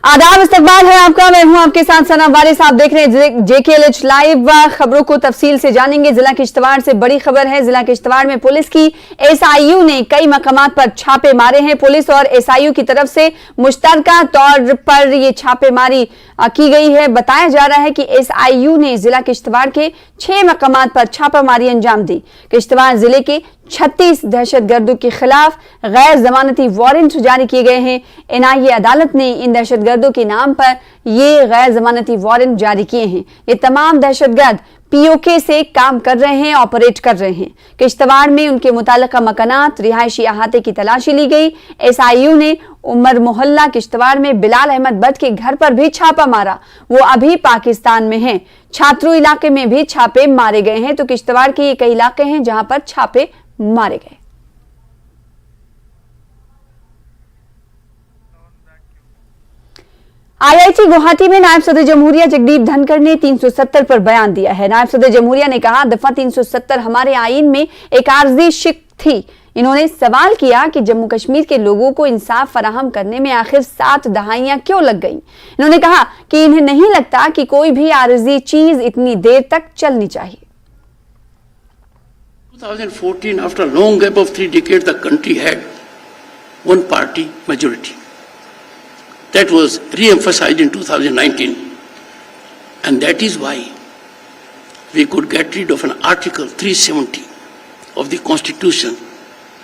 आदाब, इस्तकबाल है आपका। मैं हूं आपके साथ सना वारिस। आप देख रहे हैं JKLH लाइव। खबरों को तफसील से जानेंगे। जिला किश्तवाड़ से बड़ी खबर है। जिला किश्तवाड़ में पुलिस की SIU ने कई मकामात पर छापे मारे हैं। पुलिस और SIU की तरफ से मुश्तरका तौर पर ये छापेमारी की गई है। बताया जा रहा है कि SIU ने जिला किश्तवाड़ के 6 मकामात पर छापामारी अंजाम दी। किश्तवाड़ जिले के 36 दहशतगर्दों के खिलाफ गैर जमानती वारंट जारी किए गए हैं। NIA अदालत ने इन दहशतगर्दों के नाम पर ये गैर जमानती वारंट जारी किए हैं। ये तमाम दहशतगर्द POK से काम कर रहे हैं, ऑपरेट कर रहे हैं। किश्तवाड़ में उनके मुताल्लिका मकानात, रिहायशी अहाते की तलाशी ली गई। SIU ने उमर मोहल्ला किश्तवाड़ में बिलाल अहमद भट्ट के घर पर भी छापा मारा। वो अभी पाकिस्तान में हैं। छात्रू इलाके में भी छापे मारे गए हैं। तो किश्तवाड़ के ये कई इलाके हैं जहां पर छापे मारे गए। IIT गुवाहाटी में नायब सदर जमहूरिया जगदीप धनखड़ ने 370 पर बयान दिया है। नायब सदर जमहूरिया ने कहा, दफा 370 हमारे आईन में एक आर्जी शिक थी। इन्होंने सवाल किया कि जम्मू कश्मीर के लोगों को इंसाफ फराहम करने में आखिर 7 दहाइयां क्यों लग गईं। इन्होंने कहा कि इन्हें नहीं लगता कि कोई भी आर्जी चीज इतनी देर तक चलनी चाहिए। 2014, after a long gap of 3 decades, the country had one party majority. That was re-emphasized in 2019. And that is why we could get rid of an Article 370 of the Constitution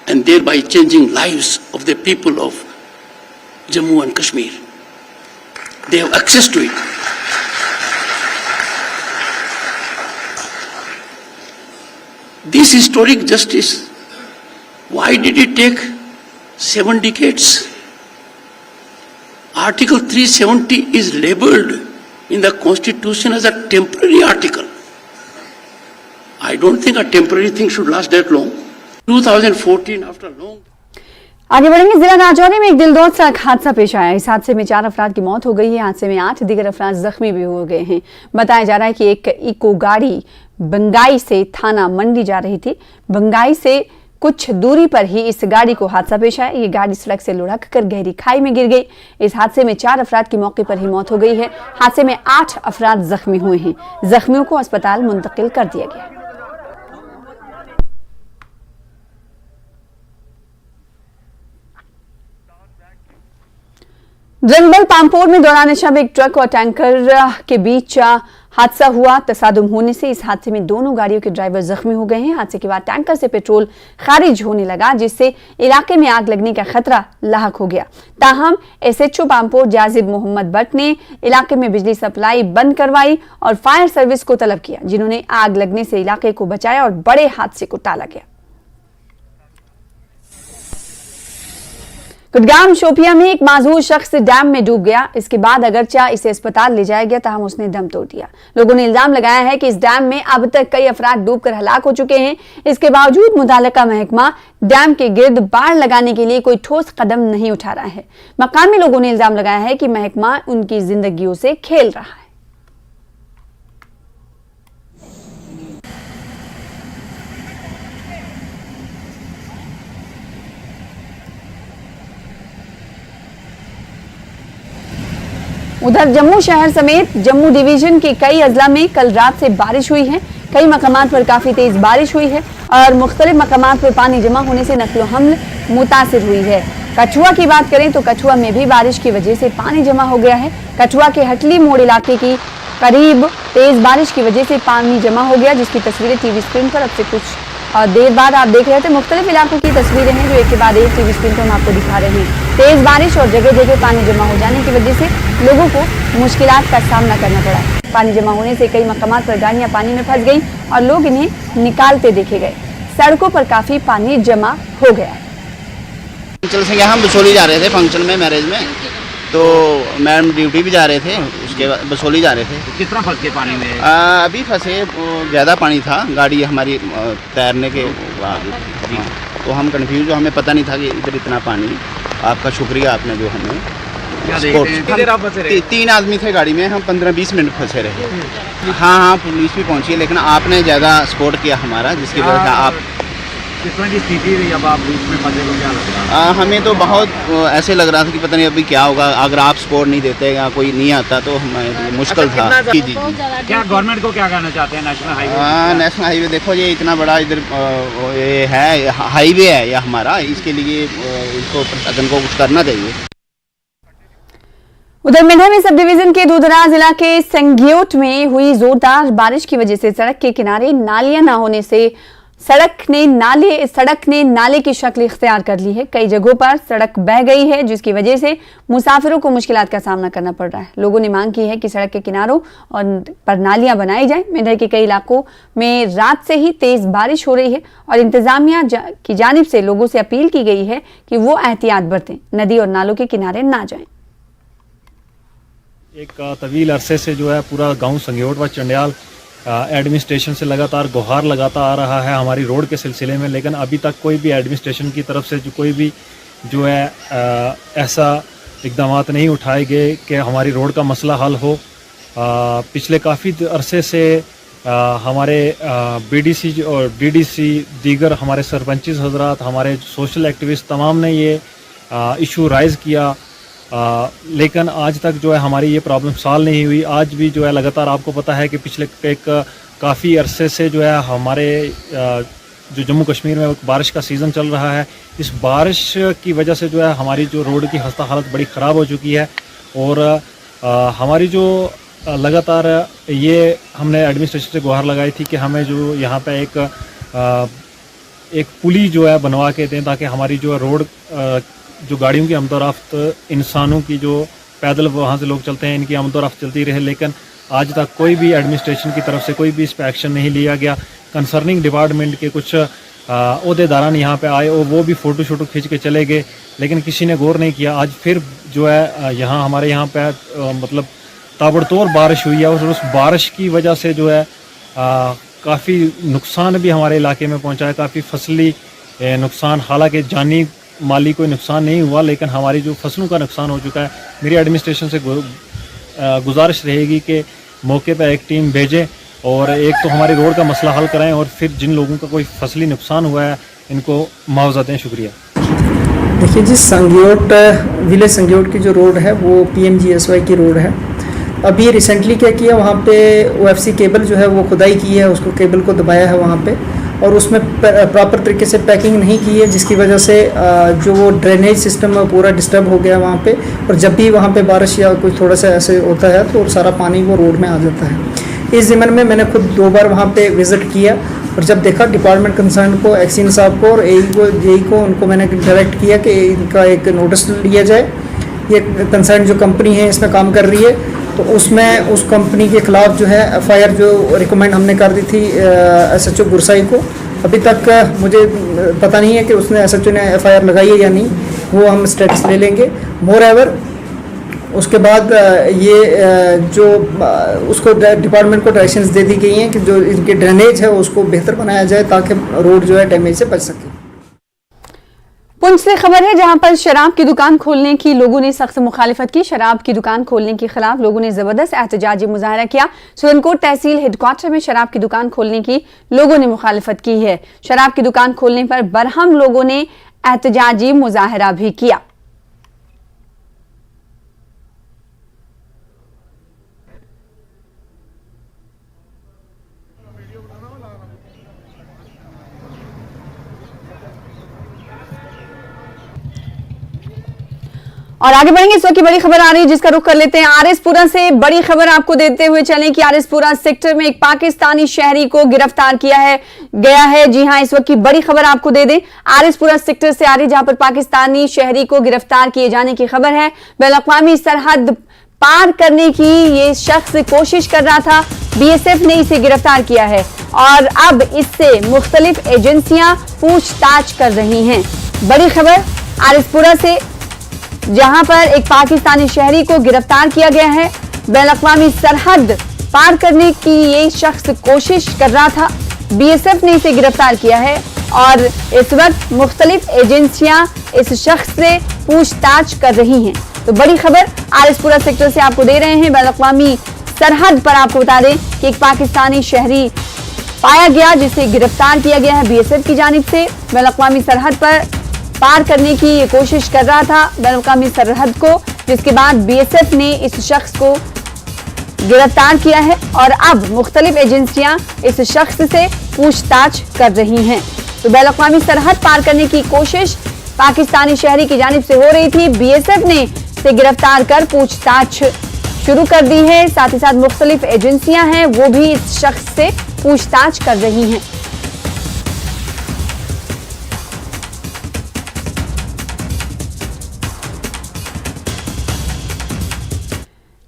and thereby changing lives of the people of Jammu and Kashmir. They have access to it. This historic justice, why did it take 7 decades? Article 370 is labeled in the Constitution as a temporary article. I don't think a temporary thing should last that long. 2014, after long... आगे बढ़ेंगे। जिला राजौरी में एक दिलदौद सड़क हादसा पेश आया। इस हादसे में 4 अफराद की मौत हो गई है। हादसे में 8 दीगर अफराद जख्मी भी हो गए हैं। बताया जा रहा है कि एक इको गाड़ी बंगाई से थाना मंडी जा रही थी। बंगाई से कुछ दूरी पर ही इस गाड़ी को हादसा पेश आया। ये गाड़ी सड़क से लुढ़क कर गहरी खाई में गिर गई। इस हादसे में 4 अफराद की मौके पर ही मौत हो गई है। हादसे में 8 अफराद जख्मी हुए हैं। जख्मियों को अस्पताल मुंतकिल कर दिया गया। जंगल पामपोर में दौरान शब एक ट्रक और टैंकर के बीच हादसा हुआ। तसादुम होने से इस हादसे में दोनों गाड़ियों के ड्राइवर जख्मी हो गए हैं। हादसे के बाद टैंकर से पेट्रोल खारिज होने लगा, जिससे इलाके में आग लगने का खतरा लाहक हो गया। ताहम SHO पामपोर जाजिब मोहम्मद भट्ट ने इलाके में बिजली सप्लाई बंद करवाई और फायर सर्विस को तलब किया, जिन्होंने आग लगने से इलाके को बचाया और बड़े हादसे को टाला गया। कुटगाम शोपिया में एक माजूर शख्स डैम में डूब गया। इसके बाद अगरचा इसे अस्पताल ले जाया गया, ताहम उसने दम तोड़ दिया। लोगों ने इल्जाम लगाया है कि इस डैम में अब तक कई अफराद डूबकर हलाक हो चुके हैं। इसके बावजूद मुताल्लिका महकमा डैम के गिर्द बाड़ लगाने के लिए कोई ठोस कदम नहीं उठा रहा है। मकामी लोगों ने इल्जाम लगाया है कि महकमा उनकी जिंदगियों से खेल रहा है। उधर जम्मू शहर समेत जम्मू डिवीजन के कई अजला में कल रात से बारिश हुई है। कई मकामात पर काफी तेज बारिश हुई है और मुख्तलिफ मकामात पर पानी जमा होने से नक्लो हमल मुतासिर हुई है। कठुआ की बात करें तो कठुआ में भी बारिश की वजह से पानी जमा हो गया है। कठुआ के हटली मोड़ इलाके की करीब तेज बारिश की वजह से पानी जमा हो गया, जिसकी तस्वीरें टीवी स्क्रीन पर अब से कुछ देर बाद आप देख रहे थे। मुख्तलिफ इलाकों की तस्वीरें हैं जो एक के बाद एक टीवी स्क्रीन पर हम आपको दिखा रहे हैं। तेज बारिश और जगह जगह पानी जमा हो जाने की वजह से लोगों को मुश्किलात का सामना करना पड़ा। पानी जमा होने से कई मकामात पर गाड़ियां पानी में फंस गईं और लोग इन्हें निकालते देखे गए। सड़कों पर काफी पानी जमा हो गया। चल से हम बसोली जा रहे थे फंक्शन में, मैरिज में, तो मैडम ड्यूटी भी जा रहे थे, उसके बाद बसोली जा रहे थे। तो कितना फंस के पानी में? अभी फंसे, ज़्यादा पानी था, गाड़ी हमारी तैरने के जी, तो हम कंफ्यूज, हमें पता नहीं था कि इधर इतना पानी। आपका शुक्रिया, आपने जो हमें तीन आदमी थे गाड़ी में, हम 15-20 मिनट फंसे रहे। हाँ, पुलिस भी पहुंची है, लेकिन आपने ज़्यादा सपोर्ट किया हमारा, जिसकी वजह से आप किस तरह की स्थिति रही अब आप बीच में फंसे को क्या लग रहा है? हमें तो बहुत ऐसे लग रहा था कि पता नहीं अभी क्या होगा, अगर आप सपोर्ट नहीं देते या कोई नहीं आता तो हमें मुश्किल था। जी जी जी। क्या गवर्नमेंट को क्या कहना चाहते हैं नेशनल हाईवे? नेशनल हाईवे देखो ये इतना बड़ा इधर ये है हाईवे है ये हमारा, इसके लिए इसको प्रशासन को कुछ करना चाहिए। उधर मेंढा में सब डिवीजन के दूधरा जिला के संग्योट में हुई जोरदार बारिश की वजह से सड़क के किनारे नालियां न होने से सड़क ने नाले की शक्ल इख्तियार कर ली है। कई जगहों पर सड़क बह गई है, जिसकी वजह से मुसाफिरों को मुश्किलात का सामना करना पड़ रहा है। लोगों ने मांग की है कि सड़क के किनारों पर नालियां बनाई जाए। मेंढर के कई इलाकों में रात से ही तेज बारिश हो रही है और इंतजामिया की जानिब से लोगों से अपील की गई है कि वो एहतियात बरतें, नदी और नालों के किनारे ना जाएं। एक तवील अरसे से जो है पूरा गांव संग्योट व चंडियाल एडमिनिस्ट्रेशन से लगातार गुहार लगाता आ रहा है हमारी रोड के सिलसिले में, लेकिन अभी तक कोई भी एडमिनिस्ट्रेशन की तरफ से कोई भी जो है ऐसा इकदाम नहीं उठाए गए कि हमारी रोड का मसला हल हो। पिछले काफ़ी अरसे से हमारे बीडीसी और डीडीसी दीगर हमारे सरपंचिस हजरात, हमारे सोशल एक्टिविस्ट तमाम ने ये इशू राइज़ किया, लेकिन आज तक जो है हमारी ये प्रॉब्लम सॉल्व नहीं हुई। आज भी जो है लगातार आपको पता है कि पिछले काफ़ी अरसे से जो है हमारे जो जम्मू कश्मीर में बारिश का सीज़न चल रहा है, इस बारिश की वजह से जो है हमारी जो रोड की खस्ता हालत बड़ी ख़राब हो चुकी है। और हमारी जो लगातार ये हमने एडमिनिस्ट्रेशन से गुहार लगाई थी कि हमें जो यहाँ पे एक पुली जो है बनवा के दें, ताकि हमारी जो रोड जो गाड़ियों की आमदोरफ्त, इंसानों की जो पैदल वहाँ से लोग चलते हैं, इनकी आमदोरफ्त चलती रहे। लेकिन आज तक कोई भी एडमिनिस्ट्रेशन की तरफ से कोई भी इस पर एक्शन नहीं लिया गया। कंसर्निंग डिपार्टमेंट के कुछ ओहदेदारान यहाँ पे आए और वो भी फ़ोटो शोटो खींच के चले गए, लेकिन किसी ने गौर नहीं किया। आज फिर जो है यहाँ हमारे यहाँ पे मतलब ताबड़तोड़ बारिश हुई है और उस बारिश की वजह से जो है काफ़ी नुकसान भी हमारे इलाके में पहुँचा है, काफ़ी फसली नुकसान। हालांकि जानी माली कोई नुकसान नहीं हुआ, लेकिन हमारी जो फसलों का नुकसान हो चुका है। मेरी एडमिनिस्ट्रेशन से गुजारिश रहेगी कि मौके पर एक टीम भेजें और एक तो हमारी रोड का मसला हल कराएं और फिर जिन लोगों का कोई फसली नुकसान हुआ है इनको मुआवजा दें। शुक्रिया। देखिए जी, संग्योट विलेज संग्योट की जो रोड है वो PMGSY की रोड है। अभी रिसेंटली क्या किया, वहाँ पे OFC केबल जो है वो खुदाई की है, उसको केबल को दबाया है वहाँ पे, और उसमें प्रॉपर तरीके से पैकिंग नहीं की है, जिसकी वजह से जो वो ड्रेनेज सिस्टम है पूरा डिस्टर्ब हो गया वहाँ पे। और जब भी वहाँ पे बारिश या कोई थोड़ा सा ऐसे होता है तो सारा पानी वो रोड में आ जाता है। इस ज़िम्मन में मैंने खुद 2 बार वहाँ पे विज़िट किया और जब देखा डिपार्टमेंट कंसर्न को, एक्सीन साहब को और AE को उनको मैंने डायरेक्ट किया कि इनका एक नोटिस लिया जाए। ये कंसर्न जो कंपनी है इसमें काम कर रही है, तो उसमें उस कंपनी के ख़िलाफ़ जो है FIR जो रिकमेंड हमने कर दी थी SHO गुरसाई को, अभी तक मुझे पता नहीं है कि उसने SHO ने FIR लगाई है या नहीं, वो हम स्टेटस ले लेंगे। मोर एवर उसके बाद ये जो उसको डिपार्टमेंट को डायरेक्शंस दे दी गई हैं कि जो इनके ड्रेनेज है उसको बेहतर बनाया जाए ताकि रोड जो है डैमेज से बच सके। पुंछ से खबर है, जहां पर शराब की दुकान खोलने की लोगों ने सख्त मुखालिफत की। शराब की दुकान खोलने के खिलाफ लोगों ने जबरदस्त एहतजाजी मुजाहरा किया। सुरनकोट तहसील हेडक्वार्टर में शराब की दुकान खोलने की लोगों ने मुखालिफत की है। शराब की दुकान खोलने पर बरहम लोगों ने एहतजाजी मुजाहरा भी किया। और आगे बढ़ेंगे, इस वक्त की बड़ी खबर आ रही है जिसका रुख कर लेते हैं आरएसपुरा से। बड़ी खबर आपको देते हुए चलें कि आरएसपुरा सेक्टर में एक पाकिस्तानी शहरी को गिरफ्तार किया गया है। जी हां, इस वक्त की बड़ी खबर आपको दे दें, आरएसपुरा सेक्टर से आ रही, जहां पर पाकिस्तानी शहरी को गिरफ्तार किए जाने की खबर है। बैनुल-अक़वामी सरहद पार करने की ये शख्स कोशिश कर रहा था, BSF ने इसे गिरफ्तार किया है और अब इससे मुख्तलिफ एजेंसियां पूछताछ कर रही हैं। बड़ी खबर आरएसपुरा से, जहां पर एक पाकिस्तानी शहरी को गिरफ्तार किया गया है। बैनुल-अक़वामी सरहद पार करने की ये शख्स कोशिश कर रहा था, BSF ने इसे गिरफ्तार किया है और इस वक्त मुख्तलिफ एजेंसियां इस शख्स से पूछताछ कर रही हैं। तो बड़ी खबर आरएसपुरा सेक्टर से आपको दे रहे हैं। बैनुल-अक़वामी सरहद पर आपको बता दें कि एक पाकिस्तानी शहरी पाया गया, जिसे गिरफ्तार किया गया है बीएसएफ की जानिब से। बैनुल-अक़वामी सरहद पर पार करने की ये कोशिश कर रहा था बैनुल-अक़वामी सरहद को, जिसके बाद बीएसएफ ने इस शख्स को गिरफ्तार किया है और अब मुख्तलिफ एजेंसियां इस शख्स से पूछताछ कर रही हैं। तो बैनुल-अक़वामी सरहद पार करने की कोशिश पाकिस्तानी शहरी की जानिब से हो रही थी। बीएसएफ ने इसे गिरफ्तार कर पूछताछ शुरू कर दी है। साथ ही साथ मुख्तलिफ एजेंसियां हैं, वो भी इस शख्स से पूछताछ कर रही हैं।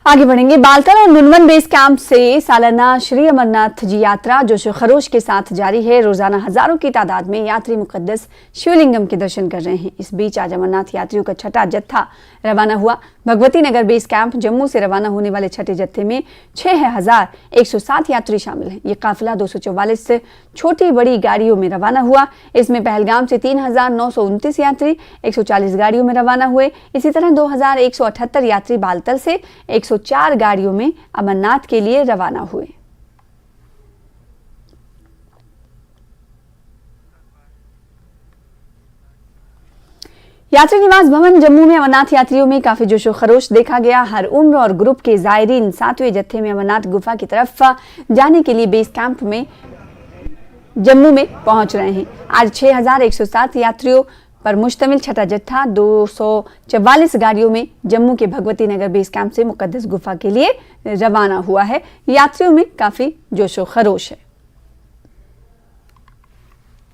आगे बढ़ेंगे। बालतल और नुनवन बेस कैंप से सालाना श्री अमरनाथ जी यात्रा जोश खरोश के साथ जारी है। रोजाना हजारों की तादाद में यात्री मुकद्दस शिवलिंगम के दर्शन कर रहे हैं। इस बीच आज अमरनाथ यात्रियों का छठा जत्था रवाना हुआ। भगवती नगर बेस कैंप जम्मू से रवाना होने वाले छठे जत्थे में 6107 यात्री शामिल हैं। ये काफिला 244 छोटी बड़ी गाड़ियों में रवाना हुआ। इसमें पहलगाम से 3929 यात्री 140 गाड़ियों में रवाना हुए। इसी तरह 2178 यात्री बालतल से 104 गाड़ियों में अमरनाथ के लिए रवाना हुए। यात्री निवास भवन जम्मू में अमरनाथ यात्रियों में काफी जोशो खरोश देखा गया। हर उम्र और ग्रुप के जायरीन 7वें जत्थे में अमरनाथ गुफा की तरफ जाने के लिए बेस कैंप में जम्मू में पहुंच रहे हैं। आज 6107 यात्रियों पर मुश्तमिल छठा जत्था 244 गाड़ियों में जम्मू के भगवती नगर बेस कैंप से मुकद्दस गुफा के लिए रवाना हुआ है। यात्रियों में काफी जोशो खरोश है।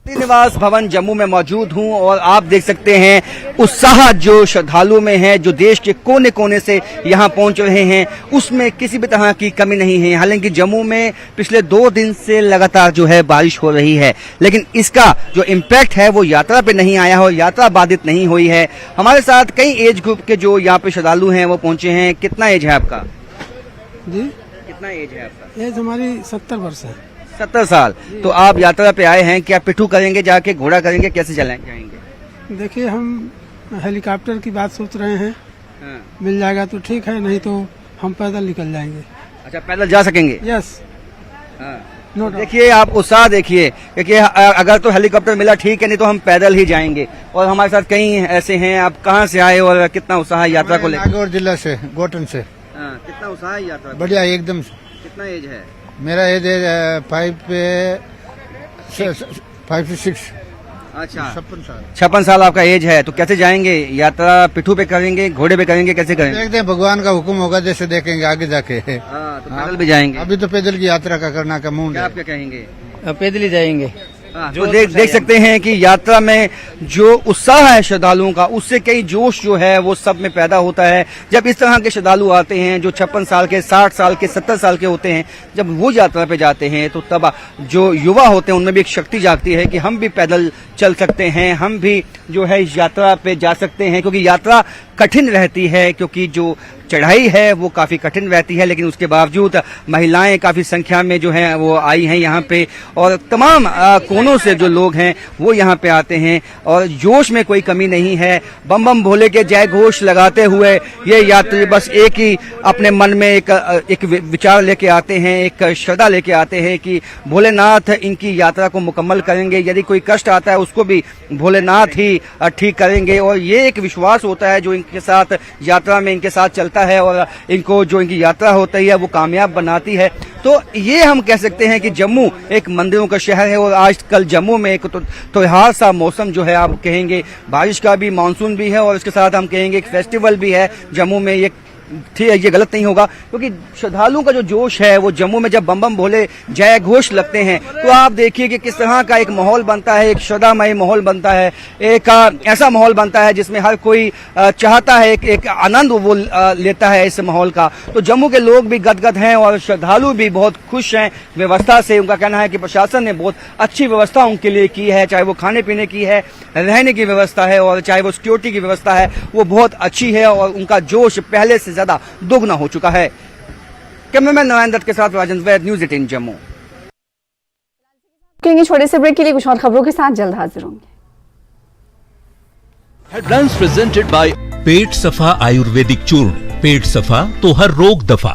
निवास भवन जम्मू में मौजूद हूं और आप देख सकते हैं उत्साह जो श्रद्धालु में है, जो देश के कोने कोने से यहां पहुंच रहे हैं, उसमें किसी भी तरह की कमी नहीं है। हालांकि जम्मू में पिछले 2 दिन से लगातार जो है बारिश हो रही है, लेकिन इसका जो इम्पैक्ट है वो यात्रा पे नहीं आया हो, यात्रा बाधित नहीं हुई है। हमारे साथ कई एज ग्रुप के जो यहाँ पे श्रद्धालु हैं वो पहुंचे हैं। कितना एज है आपका जी? कितना एज है आपका? एज हमारी 70 वर्ष है। 70 साल। तो आप यात्रा पे आए हैं, क्या पिट्ठू करेंगे जाके, घोड़ा करेंगे, कैसे जाएंगे? देखिए, हम हेलीकॉप्टर की बात सोच रहे हैं। हाँ। मिल जाएगा तो ठीक है, नहीं तो हम पैदल निकल जाएंगे। अच्छा, पैदल जा सकेंगे? यस। हाँ। नो देखिए, आप उत्साह देखिए, क्योंकि अगर तो हेलीकॉप्टर मिला ठीक है, नहीं तो हम पैदल ही जाएंगे। और हमारे साथ कई ऐसे हैं। आप कहाँ से आए और कितना उत्साह है यात्रा को लेकर? नागौर जिला से, गोटन से। कितना उत्साह है यात्रा? बढ़िया एकदम। कितना एज है? मेरा एज 5 से 6। अच्छा, 56 साल। 56 साल आपका एज है। तो कैसे जाएंगे यात्रा? पिट्ठू पे करेंगे, घोड़े पे करेंगे, कैसे करेंगे? देखते हैं, भगवान का हुक्म होगा, जैसे देखेंगे आगे जाके। तो पैदल भी जाएंगे? अभी तो पैदल की यात्रा का करना का मूड है। आप क्या कहेंगे? पैदल ही जाएंगे। तो देख सकते हैं कि यात्रा में जो उत्साह है श्रद्धालुओं का, उससे कई जोश जो है वो सब में पैदा होता है। जब इस तरह के श्रद्धालु आते हैं जो 56 साल के, 60 साल के, 70 साल के होते हैं, जब वो यात्रा पे जाते हैं तो तब जो युवा होते हैं उनमें भी एक शक्ति जागती है कि हम भी पैदल चल सकते हैं, हम भी जो है इस यात्रा पे जा सकते हैं। क्योंकि यात्रा कठिन रहती है, क्योंकि जो चढ़ाई है वो काफी कठिन रहती है, लेकिन उसके बावजूद महिलाएं काफी संख्या में जो हैं वो आई हैं यहाँ पे, और तमाम कोनों से जो लोग हैं वो यहाँ पे आते हैं और जोश में कोई कमी नहीं है। बम बम भोले के जय घोष लगाते हुए ये यात्री बस एक ही अपने मन में एक विचार लेके आते हैं, एक श्रद्धा लेके आते हैं कि भोलेनाथ इनकी यात्रा को मुकम्मल करेंगे। यदि कोई कष्ट आता है उसको भी भोलेनाथ ही ठीक करेंगे। और ये एक विश्वास होता है जो इनके साथ यात्रा में इनके साथ चलता है और इनको जो इनकी यात्रा होती है वो कामयाब बनाती है। तो ये हम कह सकते हैं कि जम्मू एक मंदिरों का शहर है और आजकल जम्मू में एक त्योहार सा मौसम जो है आप कहेंगे, बारिश का भी, मानसून भी है और इसके साथ हम कहेंगे एक फेस्टिवल भी है जम्मू में। ये गलत नहीं होगा, क्योंकि श्रद्धालुओं का जो जोश है वो जम्मू में जब बम बम भोले जय घोष लगते हैं तो आप देखिए कि किस तरह का एक माहौल बनता है, एक श्रद्धामय माहौल बनता है, एक ऐसा माहौल बनता है जिसमें हर कोई चाहता है, एक आनंद वो लेता है इस माहौल का। तो जम्मू के लोग भी गदगद हैं और श्रद्धालु भी बहुत खुश हैं व्यवस्था से। उनका कहना है कि प्रशासन ने बहुत अच्छी व्यवस्था उनके लिए की है, चाहे वो खाने पीने की है, रहने की व्यवस्था है और चाहे वो सिक्योरिटी की व्यवस्था है, वो बहुत अच्छी है और उनका जोश पहले से ज्यादा दोगुना हो चुका है। कैमरामैन नारायण दत्त के साथ राजेंद्र वैद, न्यूज़ 18 जम्मू। छोटे से ब्रेक के लिए कुछ और खबरों के साथ जल्द हाजिर होंगे। हेडलाइंस प्रेजेंटेड बाय पेट सफा आयुर्वेदिक चूर्ण। पेट सफा तो हर रोग दफा।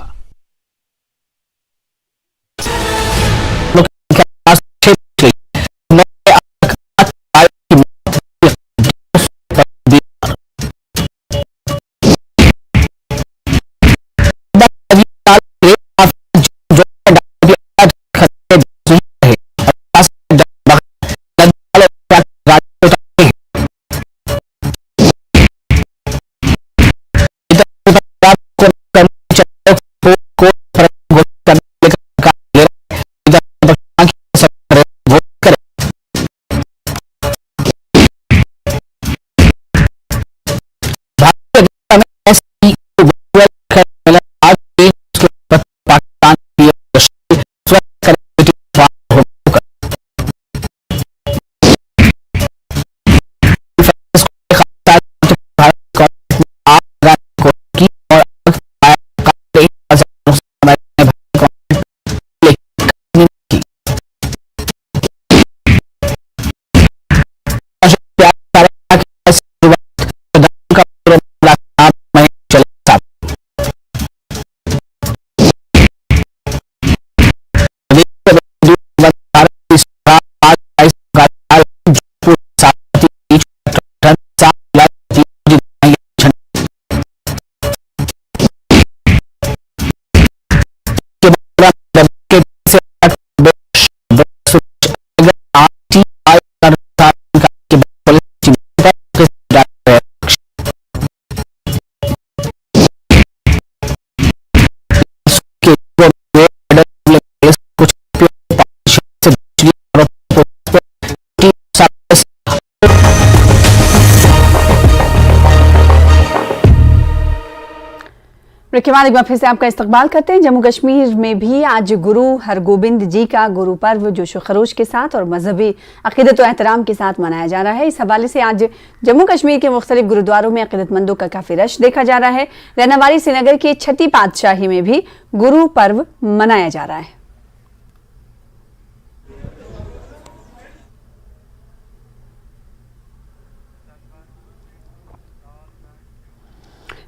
ब्रेक के बाद एक बार फिर से आपका इस्तकबाल करते हैं। जम्मू कश्मीर में भी आज गुरु हरगोबिंद जी का गुरु पर्व जोशो खरोश के साथ और मजहबी अकीदत व एहतराम के साथ मनाया जा रहा है। इस हवाले से आज जम्मू कश्मीर के मुख्तलिफ गुरुद्वारों में अकीदतमंदों का काफी रश देखा जा रहा है। रहनावारी श्रीनगर के छठी पातशाही में भी गुरु पर्व मनाया जा रहा है।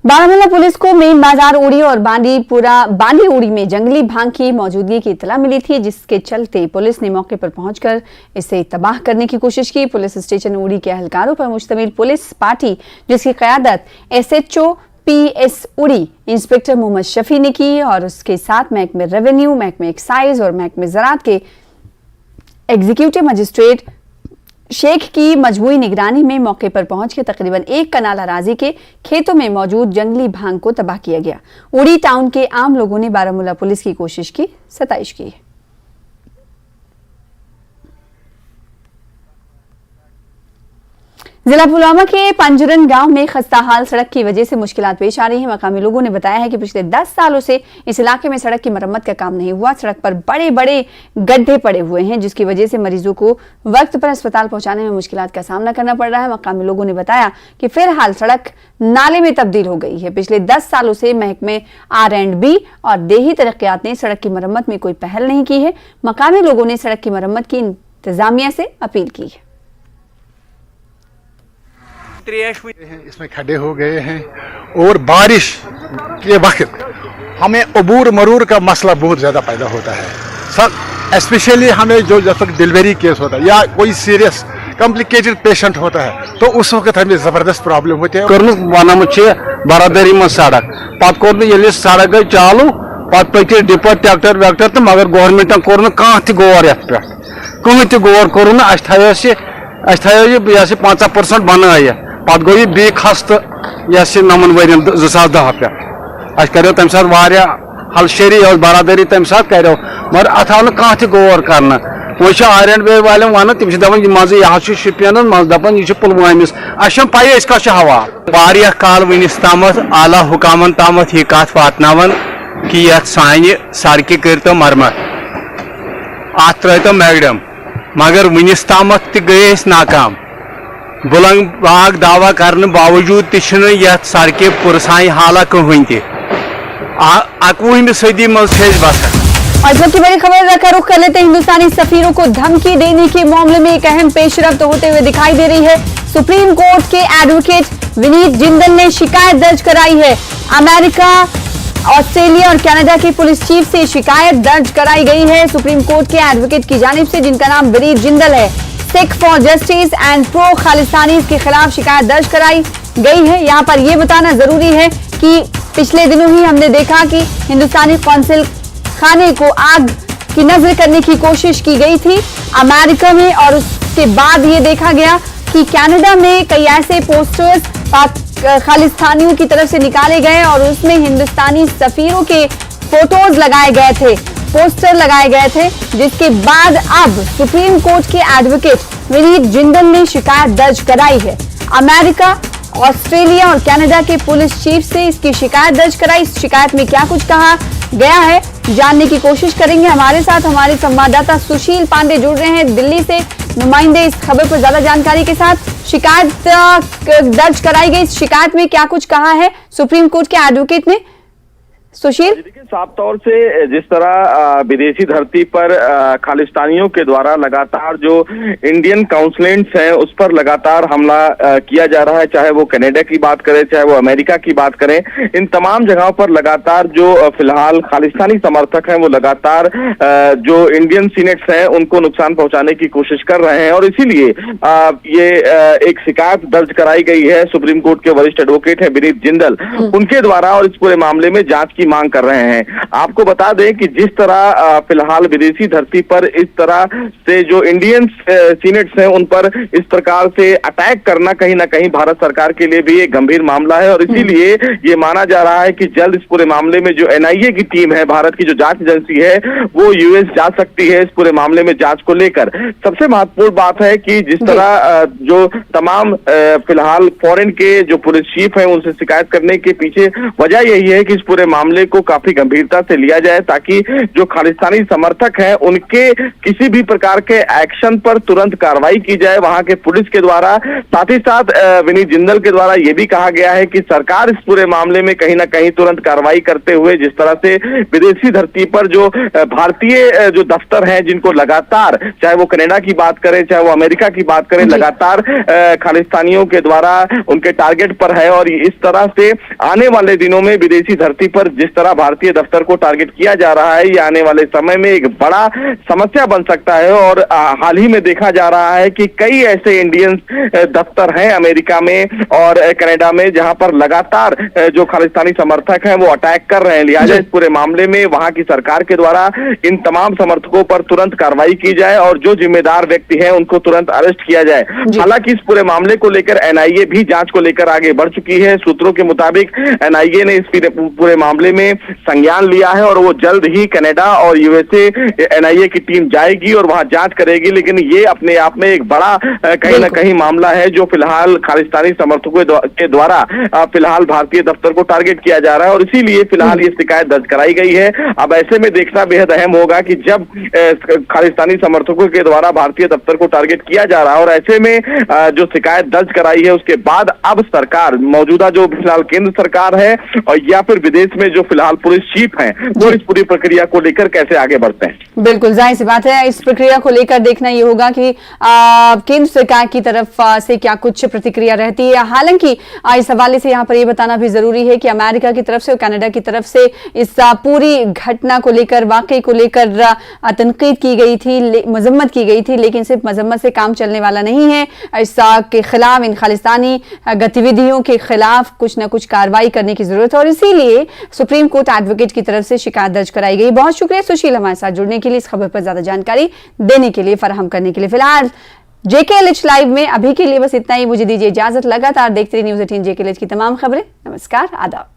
बारामूला पुलिस को मेन बाजार उड़ी और बांडी उड़ी में जंगली भांग की मौजूदगी की इत्तला मिली थी, जिसके चलते पुलिस ने मौके पर पहुंचकर इसे तबाह करने की कोशिश की। पुलिस स्टेशन उड़ी के एहलकारों पर मुश्तमिल पुलिस पार्टी, जिसकी क़यादत SHO PS उड़ी इंस्पेक्टर मोहम्मद शफी ने की और उसके साथ महकमे रेवेन्यू, महकमे एक्साइज और महकमे ज़राअत के एग्जीक्यूटिव मजिस्ट्रेट शेख की मजमूई निगरानी में मौके पर पहुंचकर तकरीबन 1 कनाल अराजी के खेतों में मौजूद जंगली भांग को तबाह किया गया। उड़ी टाउन के आम लोगों ने बारामूला पुलिस की कोशिश की सताइश की। जिला पुलवामा के पंजरन गांव में खस्ता हाल सड़क की वजह से मुश्किलात पेश आ रही हैं। मकामी लोगों ने बताया है कि पिछले 10 सालों से इस इलाके में सड़क की मरम्मत का काम नहीं हुआ। सड़क पर बड़े बड़े गड्ढे पड़े हुए हैं, जिसकी वजह से मरीजों को वक्त पर अस्पताल पहुंचाने में मुश्किलात का सामना करना पड़ रहा है। मकामी लोगों ने बताया कि फिलहाल सड़क नाले में तब्दील हो गई है। पिछले 10 सालों से महकमे R&B और देही तरक्कियात ने सड़क की मरम्मत में कोई पहल नहीं की है। मकामी लोगों ने सड़क की मरम्मत की इंतजामिया से अपील की है। इसमें खड्डे हो गए हैं और बारिश के वक्त हमें अबूर मरूर का मसला बहुत ज़्यादा पैदा होता है। सब स्पेशली हमें जो जब तक डिलीवरी केस होता है या कोई सीरियस कॉम्प्लिकेटेड पेशेंट होता है तो उस वक्त हमें ज़बरदस्त प्रॉब्लम होती है। बरादरी में सड़क पत कोर सड़क गई चालू पे डिपर ट्रैक्टर वैक्टर तो मगर गवर्नमेंटन कोर कह गौर ये कहें तो गौर कोर यह 50% बन पत गो यह बी खस्त यह 9 वर्यन 2010 पे कर तम सात हलशेरी बरादरी तम सात कर मगर अत आव कह गौर कर वो R&B वाले वन तम दपान मज यह शुपियन मज दपान यह पुलवामिस अस पे कह हवा वारिया काल वनिस तम आला हुकामन तम यह कत वातनावन कि ये सानि सड़क कर मरम्मत अत त्रो मैडम मगर वनिस तम गए नाकाम बुलंग बाग दावा करने बावजूद तह सड़क पुरसाई हाला कहीं ति 21वीं सदी में बसान। और की बड़ी खबर का रुख कर लेते हैं। हिंदुस्तानी सफीरों को धमकी देने के मामले में एक अहम पेशरफ्त होते हुए दिखाई दे रही है। सुप्रीम कोर्ट के एडवोकेट विनीत जिंदल ने शिकायत दर्ज कराई है। अमेरिका, ऑस्ट्रेलिया और कनाडा के पुलिस चीफ से शिकायत दर्ज कराई गई है सुप्रीम कोर्ट के एडवोकेट की जानिब से, जिनका नाम विनीत जिंदल है। Sikh for justice and pro Khalistanis के खिलाफ शिकायत दर्ज कराई गई है। यहाँ पर यह बताना जरूरी है कि पिछले दिनों ही हमने देखा कि हिंदुस्तानी कौंसिल खाने को आग की नजर करने की कोशिश की गई थी अमेरिका में, और उसके बाद ये देखा गया कि कनाडा में कई ऐसे पोस्टर्स खालिस्तानियों की तरफ से निकाले गए और उसमें हिंदुस्तानी सफीरों के फोटोज लगाए गए थे, पोस्टर लगाए गए थे, जिसके बाद अब सुप्रीम कोर्ट के एडवोकेट विनीत जिंदल ने शिकायत दर्ज कराई है। अमेरिका, ऑस्ट्रेलिया और कनाडा के पुलिस चीफ से इसकी शिकायत दर्ज कराई। इस शिकायत में क्या कुछ कहा गया है जानने की कोशिश करेंगे। हमारे साथ हमारे संवाददाता सुशील पांडे जुड़ रहे हैं दिल्ली से, नुमाइंदे इस खबर पर ज्यादा जानकारी के साथ। शिकायत दर्ज कराई गई, इस शिकायत में क्या कुछ कहा है सुप्रीम कोर्ट के एडवोकेट ने? सुशील, साफ तौर से जिस तरह विदेशी धरती पर खालिस्तानियों के द्वारा लगातार जो इंडियन काउंसलेंट्स हैं उस पर लगातार हमला किया जा रहा है, चाहे वो कनाडा की बात करें, चाहे वो अमेरिका की बात करें, इन तमाम जगहों पर लगातार जो फिलहाल खालिस्तानी समर्थक हैं वो लगातार जो इंडियन सीनेट्स हैं उनको नुकसान पहुंचाने की कोशिश कर रहे हैं, और इसीलिए ये एक शिकायत दर्ज कराई गई है। सुप्रीम कोर्ट के वरिष्ठ एडवोकेट हैं विनीत जिंदल, उनके द्वारा, और इस पूरे मामले में जांच की की मांग कर रहे हैं। आपको बता दें कि जिस तरह फिलहाल विदेशी धरती पर इस तरह से जो इंडियन सीनेट्स हैं उन पर इस प्रकार से अटैक करना कहीं ना कहीं भारत सरकार के लिए भी एक गंभीर मामला है, और इसीलिए ये माना जा रहा है कि जल्द इस पूरे मामले में जो एनआईए की टीम है, भारत की जो जांच एजेंसी है, वो यूएस जा सकती है इस पूरे मामले में जांच को लेकर। सबसे महत्वपूर्ण बात है कि जिस तरह जो तमाम फिलहाल फॉरेन के जो पुलिस चीफ हैं उनसे शिकायत करने के पीछे वजह यही है कि इस पूरे मामले को काफी गंभीरता से लिया जाए, ताकि जो खालिस्तानी समर्थक हैं उनके किसी भी प्रकार के एक्शन पर तुरंत कार्रवाई की जाए वहां के पुलिस के द्वारा। साथ ही साथ विनीत जिंदल के द्वारा यह भी कहा गया है कि सरकार इस पूरे मामले में कहीं ना कहीं तुरंत कार्रवाई करते हुए जिस तरह से विदेशी धरती पर जो भारतीय जो दफ्तर हैं जिनको लगातार, चाहे वो कनाडा की बात करें चाहे वो अमेरिका की बात करें, लगातार खालिस्तानियों के द्वारा उनके टारगेट पर है, और इस तरह से आने वाले दिनों में विदेशी धरती पर जिस तरह भारतीय दफ्तर को टारगेट किया जा रहा है, ये आने वाले समय में एक बड़ा समस्या बन सकता है। और हाल ही में देखा जा रहा है कि कई ऐसे इंडियन दफ्तर हैं अमेरिका में और कनाडा में जहां पर लगातार जो खालिस्तानी समर्थक हैं वो अटैक कर रहे हैं। लिहाजा इस पूरे मामले में वहां की सरकार के द्वारा इन तमाम समर्थकों पर तुरंत कार्रवाई की जाए और जो जिम्मेदार व्यक्ति हैं उनको तुरंत अरेस्ट किया जाए। हालांकि इस पूरे मामले को लेकर एनआईए भी जांच को लेकर आगे बढ़ चुकी है। सूत्रों के मुताबिक एनआईए ने इस पूरे मामले में संज्ञान लिया है और वो जल्द ही कनाडा और यूएसए एनआईए की टीम जाएगी और वहां जांच करेगी। लेकिन ये अपने आप में एक बड़ा कहीं ना कहीं मामला है जो फिलहाल खालिस्तानी समर्थकों के द्वारा फिलहाल भारतीय दफ्तर को टारगेट किया जा रहा है, और इसीलिए फिलहाल ये शिकायत दर्ज कराई गई है। अब ऐसे में देखना बेहद अहम होगा कि जब खालिस्तानी समर्थकों के द्वारा भारतीय दफ्तर को टारगेट किया जा रहा है और ऐसे में जो शिकायत दर्ज कराई है उसके बाद अब सरकार, मौजूदा जो फिलहाल केंद्र सरकार है और या फिर विदेश में जो फिलहाल पुलिस चीफ हैं, वो इस पूरी प्रक्रिया को लेकर कैसे आगे बढ़ते हैं। बिल्कुल जाहिर सी बात है, इस प्रक्रिया को लेकर देखना ये होगा कि केंद्र सरकार की तरफ से क्या कुछ प्रतिक्रिया रहती है। हालांकि इस हवाले से यहाँ पर यह बताना भी जरूरी है कि अमेरिका की तरफ से और कनाडा की तरफ से इस पूरी घटना को लेकर, वाकई को लेकर तनकीद की गई थी, मजम्मत की गई थी, लेकिन सिर्फ मजम्मत से काम चलने वाला नहीं है। इस के खिलाफ, इन खालिस्तानी गतिविधियों के खिलाफ कुछ न कुछ कार्रवाई करने की जरूरत है और इसीलिए सुप्रीम कोर्ट एडवोकेट की तरफ से शिकायत दर्ज कराई गई। बहुत शुक्रिया सुशील हमारे साथ जुड़ने के लिए, इस खबर पर ज्यादा जानकारी देने के लिए, फराहम करने के लिए। फिलहाल JKLH लाइव में अभी के लिए बस इतना ही। मुझे दीजिए इजाजत। लगातार देखते रहिए न्यूज़ 18 JKLH की तमाम खबरें। नमस्कार, आदाब।